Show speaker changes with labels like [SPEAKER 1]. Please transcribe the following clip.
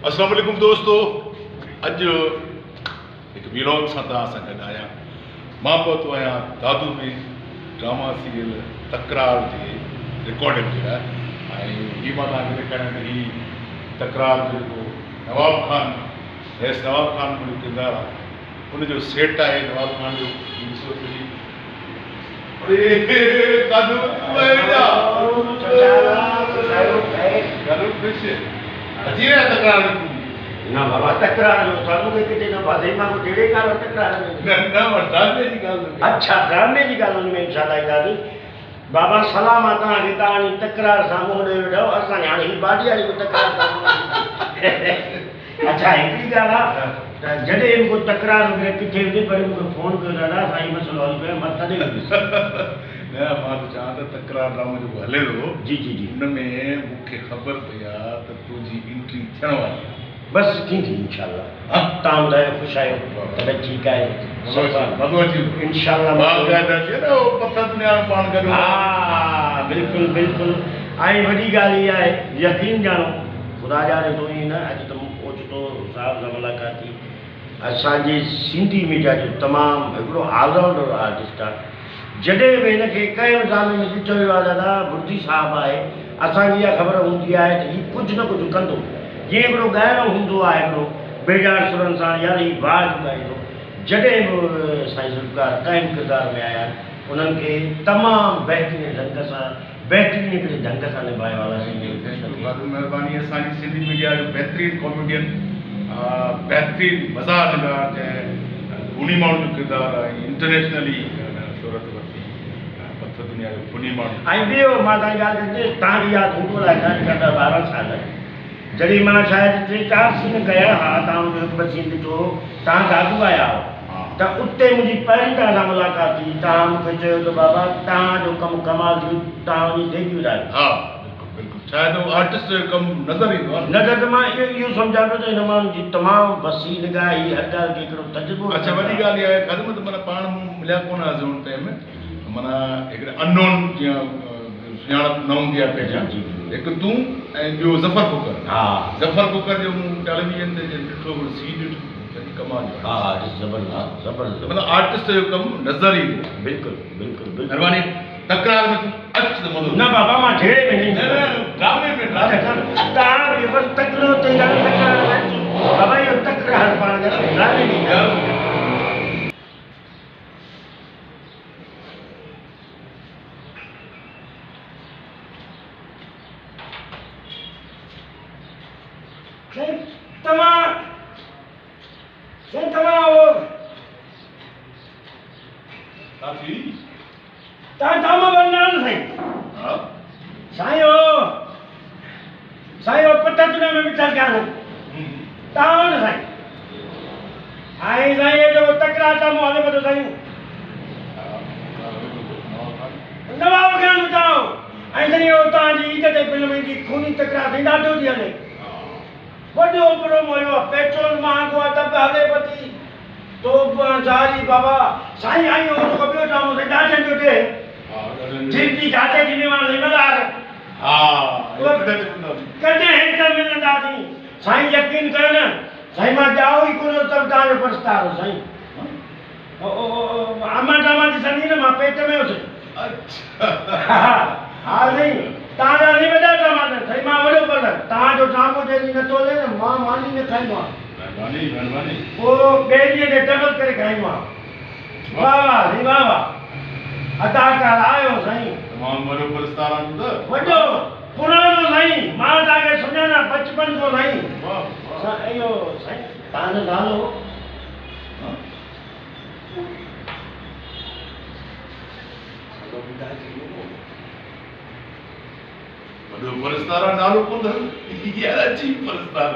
[SPEAKER 1] अस्सलाम वालेकुम दोस्तों, अज एक व्लॉग सां तव्हां सां गॾु आहियां। मां पहुतो आहियां दादू में ड्रामा सीरियल तकरार जी रिकॉर्डिंग जे लाइ। हीअ मां तव्हांखे ॾेखारियां त हीअ तकरार जेको नवाब खान नवाब खान जो किरदारु आहे, उनजो सेट आहे नवाब खान जो। दादू अची रहा तकरार
[SPEAKER 2] ना बाबा तकरार लो सानू के किते ना बादे मां को डेढ़े कार तकरार में
[SPEAKER 1] ना ड्रामे जी गाल।
[SPEAKER 2] अच्छा ड्रामे जी गाल में इंशाल्लाह दादी बाबा सलाम आता के तानी तकरार सामू दे वेठो असा हाने ही बाडी वाली को तकरार। अच्छा एकड़ी गाल आ जडे इनको तकरार वगैरह किथे दे पर मुझे फोन कर दादा साईं मसलो हल पे मत दे
[SPEAKER 1] ना मां तो चाहता तकरार ड्रामा जो हले रो
[SPEAKER 2] जी जी जी
[SPEAKER 1] उनमें मुखे खबर पया त तुजी एंट्री थियण वाली आहे।
[SPEAKER 2] बस थी इंशाल्लाह। हां ताम दा खुश आयो तबे ठीक है
[SPEAKER 1] भगवान जी
[SPEAKER 2] इंशाल्लाह
[SPEAKER 1] मां कहता है ना वो पता दुनिया में पान करो।
[SPEAKER 2] हां बिल्कुल बिल्कुल आई बड़ी गाल ये है यकीन जानो खुदा जाने तो ही ना आज तुम ओचतो साहब से मुलाकात थी असांजे सिंधी मीडिया जो तमाम एकड़ो ऑलराउंडर आर्टिस्ट आहे। जडे भी इनके कई साल में ॾिठो वियो आहे दादा बुर्जी साहब आहे असांजी इहा ख़बर हूंदी आहे त हीउ कुझु न कुझु कंदो। जीअं हिकिड़ो ॻाइणो हूंदो आहे हिकिड़ो बेजार सुरनि सां यार हीउ बाज़ ॻाईंदो। जॾहिं बि साईं ज़ुल्फ़िकार काइम किरदार में आया उन्हनि खे तमामु बहितरीन ढंग सां बहितरीन हिकिड़े ढंग सां निभायो आहे।
[SPEAKER 1] महिरबानी असांजी सिंधी मीडिया जो बहितरीन कॉमेडियन बहितरीन मज़ाक निगार चाहे गुणी माण्हू जो किरदारु आहे इंटरनेशनली शोहरत वरिती पथ दुनिया जो गुणी माण्हू।
[SPEAKER 2] ऐं ॿियो मां तव्हांजी ॻाल्हि कंदुसि तव्हांखे यादि हूंदो आहे 12 साल जॾहिं मां शायदि 3-4 सीन कया हा तव्हां मुंहिंजो हिकु ॿ सीन ॾिठो तव्हां गाॾू आया हो त उते मुंहिंजी पहिरीं तव्हां सां मुलाक़ात थी। तव्हां मूंखे चयो त बाबा तव्हांजो कमु कमाल थी तव्हां वञी डेब्यू आहे।
[SPEAKER 1] हा बिल्कुलु बिल्कुलु शायदि उहो आर्टिस्ट जो कमु नज़र ईंदो आहे
[SPEAKER 2] नज़र त मां इहो सम्झां पियो त हिन माण्हू जी तमामु वसी निगाह हर ॻाल्हि खे हिकिड़ो तजुर्बो।
[SPEAKER 1] अच्छा वॾी ॻाल्हि इहा आहे ख़दमत माना पाण मिलिया कोन हुआसीं हुन टाइम माना हिकिड़े अननोन जीअं सुञाणप न हूंदी आहे पहिचान हिकु तूं ऐं ॿियो ज़फ़र कुकर।
[SPEAKER 2] हा
[SPEAKER 1] ज़फ़र कुकर जो मूं टेलीविजन ते ॾिठो सीन ॾिठो कमाल जो।
[SPEAKER 2] हा ज़बरदस्त ज़बरदस्त
[SPEAKER 1] मतिलबु आर्टिस्ट जो कमु नज़र ईंदो।
[SPEAKER 2] बिल्कुलु बिल्कुलु बिल्कुलु
[SPEAKER 1] महिरबानी तकरार में अच त मज़ो
[SPEAKER 2] न बाबा मां ढेरे में नहीं
[SPEAKER 1] ड्रामे में
[SPEAKER 2] तव्हां बस तकरो ते बाबा इहो तकरार पाण ड्रामे में साईं पता चुने में मिठा ज्ञान तावन साईं आई साईं जो तकरार था मोहले बदो साईं नवाब खान बताओ आई साईं ओ ताजी इज्जत फिल्म जी खूनी तकरार थी ॾाढो थी हले वॾो बड़ो मोयो पेट्रोल महांगो आहे त हले पती तो जारी बाबा साईं आई हो तो ॿियो ड्रामो से ॾाढे जो दे जिंदगी घाटे जी निवार ज़िम्मेदार कॾहिं हिक मिलंदासीं साईं यकीन कयो न साईं मां ॼाओ ई कोन तब तव्हांजो प्रस्ताव साईं अमा ड्रामा जी सनी न मां पेट में हुउसि। हा साईं तव्हांजा नहीं वॾा ड्रामा न साईं मां वॾो पर तव्हांजो ड्रामो जॾहिं नथो हले न मां मानी न खाईंदो आहियां। महिरबानी पोइ ॿिए ॾींहं ते डबल करे खाईंदो आहियां। वाह वाह साईं वाह वाह अदाकार आयो साईं
[SPEAKER 1] तमामु वॾो पुरस्कार आहे
[SPEAKER 2] वॾो पुरानो साईं मां तव्हांखे सुञाणा बचपन खां साईं। इहो साईं तव्हांजो नालो
[SPEAKER 1] वॾो पुरस्कार आहे नालो कोन अची पुरस्कार